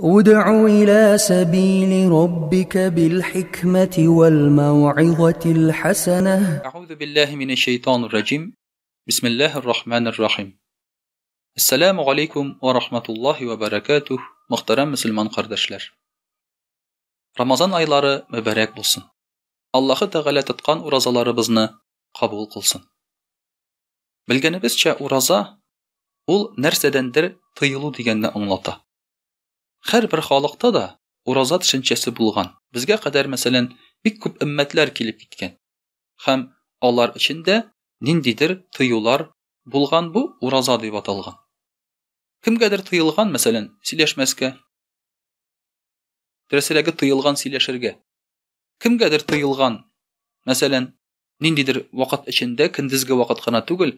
ادع إلى سبيل ربك بالحكمة والموعظة الحسنة. أعوذ بالله من الشيطان الرجيم. بسم الله الرحمن الرحيم. Assalamu alaykum wa rahmatullahi wa barakatuh. Muhtaram Müslüman kardeşler. Ramazan ayları mübarek bulsun. Allah'ı Teala tutkan urazalarımızı kabul kılsın. Bilgenibizçe uraza ul nersedendir tıyılı digenini anlata. Her bir halıqta da uraza düşüncesi bulgan. Bizge kadar mesela bir küp ümmetler kilip gitken. Hem onlar içinde nindidir tıyılar bulgan bu uraza deyip atalgan. Kimgedir tıyılgan mesela sileşmezke? Derselege tıyılgan sileşirge. Kimgedir tıyılgan mesela nindidir vakit içinde kindizge vakit kana tugul,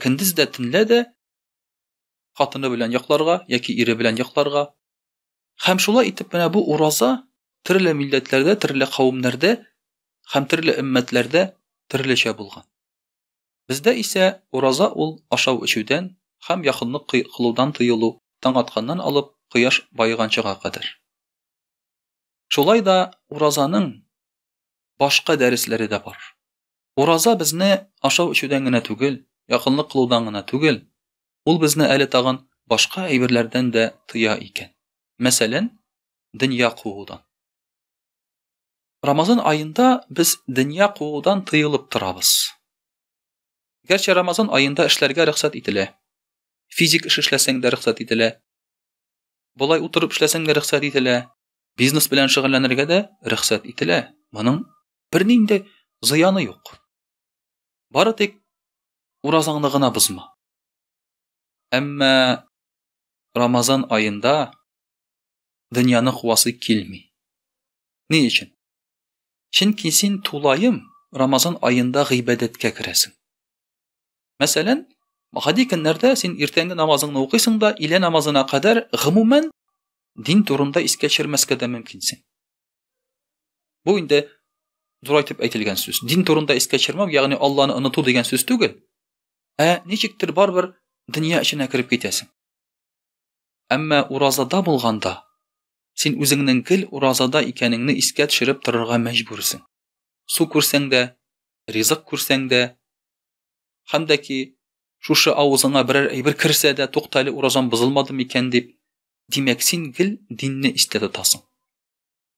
kindiz de tinle de katını bilen yaklarga, yaki iri bilen yaklarga. Hem şula itip bana bu uraza türlü milletlerde, türlü kavimlerde, hem türlü ümmetlerde türlü şey bulgan. Bizde ise uraza ol aşağı içüden hem yakınlık kılıdan tıyılı, tan atkandan alıp kıyaş bayıgançıga kadar. Şolay da urazanın başka dersleri de var. Uraza bizni aşağı içüden gine tügül, yakınlık kılıdan gine tügül, ol bizni eli tağın başka eybirlerden de tıya iken. Mesela dünya kuğudan. Ramazan ayında biz dünya kuğudan tıyılıp turabız. Gerçi Ramazan ayında işlerge rıhsat itile. Fizik iş işlesen de rıhsat itile. Bolay oturup işlesen de rıhsat itile. Biznes bilen şıgıllanırga da rıhsat itile. Bunun birinin de ziyanı yok. Bari tek urazanlığına bızma. Ama Ramazan ayında dünyanın kuvası kilmi. Ne için? Çünkü sen tulayım Ramazan ayında gıybedetke kiresin. Mesela hadi günlerde sen irtengi namazını okuyorsun da ile namazına kadar gımımen din turunda is geçirmezke de mümkünsin. Bu inde duraytıp aytilgen söz. Din turunda is geçirmem yani Allah'ını unutu degen söz tügül. Neçiktir barbar dünya içine kirip gitesin. Ama urazada bulganda sen özüngnin gil urazada ikeningni isке düşürüp tururga mecbursun. Su kursen de, rizık kursen de, hamdaki şuşu ağzına bir kirse de toqtali urazan bızılmadı iken deyip demek sen gil dinni istedi tasın.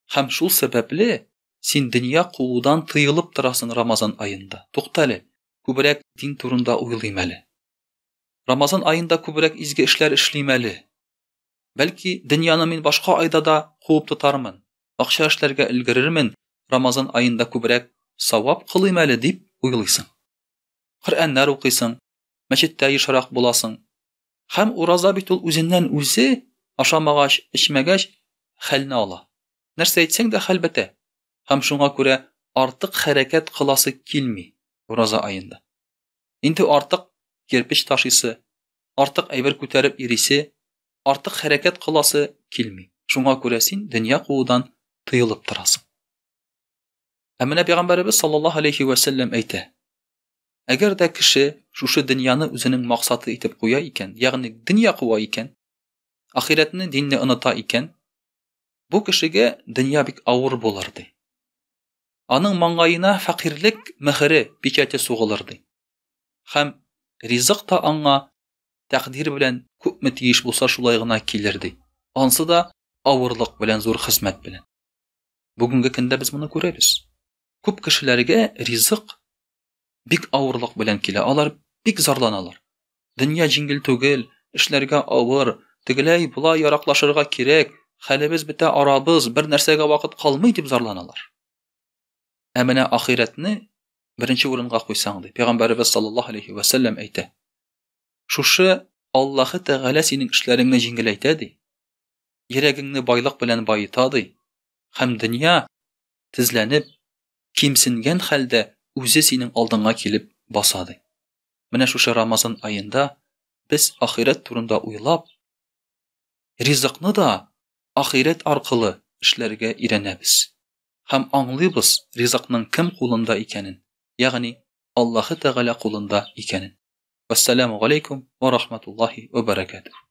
Hem şul sebeple sen dünya kuğudan tıyılıp turasın Ramazan ayında. Toqtali kübrek din turunda uyulimeli. Ramazan ayında kübrek izge işler işlimeli. Belki dünyanın min başka ayda da kuğup tutarmın. Akşa işlerge ilgirirmin. Ramazan ayında kübrek savap kılıymalı deyip uyuluysun. Kur'anlar okuysın. Meçitte yışarak bulasın. Hem uraza bitul üzünden üzü aşamagaş, içmegaş halini ala. Nerse etsen de halbete. Hem şuna göre artık hareket kılası kilmi uraza ayında. İnti artık kirpiç taşısı, artık eyber küterip irisi, artık hareket kılası kilmi. Şuna göre sen dünya kuğudan tıyılıp turasın. Emine Peygamberimiz sallallahu aleyhi ve sellem eyte. Eğer de kişi şu dünyanı özünün maksatı itip koya iken, yani dünya kuva iken, ahiretini dinle unıta iken, bu kişiye dünya bik ağır bolardı. Anın mangayına fakirlik mehri biçete soğulardı. Hem rizık da anğa takdir bilen küp iş bulsa şulaygına kilirdi. Ansı da ağırlık bilen zor hizmet bilen. Bugünkü günde biz bunu görürüz. Küp kişilerge rizık bik ağırlık bilen kile alar, bik zarlanalar. Dünya jingil tügel, işlerge ağır, tigiley bula yaraklaşırga kirek, halibiz bite arabız, bir nersege vakit kalmay dip zarlanalar. Emine ahiretini birinci urunga koysandı. Peygamberimiz sallallahu aleyhi ve sellem eyte. Şuşu Allah'ı Teala senin işlerini jingil eytedi. Yeregini baylık bilen bayıtadı. Hem dünya tizlenip kimsingen halde özü senin aldığına kilip basadı. Mine şuşu Ramazan ayında biz ahiret turunda uylap, rizıkını da ahiret arkalı işlerge irenebіз. Hem anlıyız rizıkның kim kulunda ikenin, yani Allah'ı Teala kulunda ikenin. Vesselamu aleykum ve rahmetullahi ve berekatuhu.